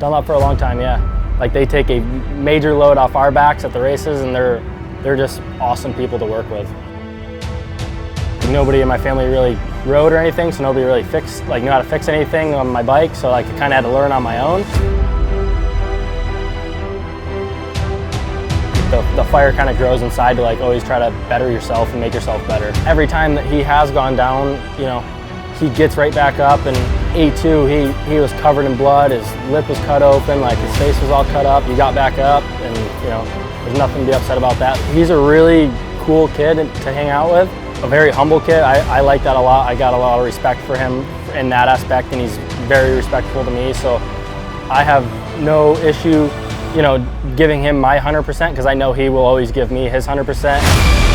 Dunlop for a long time, yeah. Like they take a major load off our backs at the races, and they're just awesome people to work with. Nobody in my family really rode or anything, so nobody really knew how to fix anything on my bike, so I kind of had to learn on my own. The fire kind of grows inside to always try to better yourself and make yourself better. Every time that he has gone down, he gets right back up. And A2, he was covered in blood, his lip was cut open, his face was all cut up. He got back up, and there's nothing to be upset about that. He's a really cool kid to hang out with, a very humble kid. I like that a lot. I got a lot of respect for him in that aspect, and he's very respectful to me. So I have no issue giving him my 100% because I know he will always give me his 100%.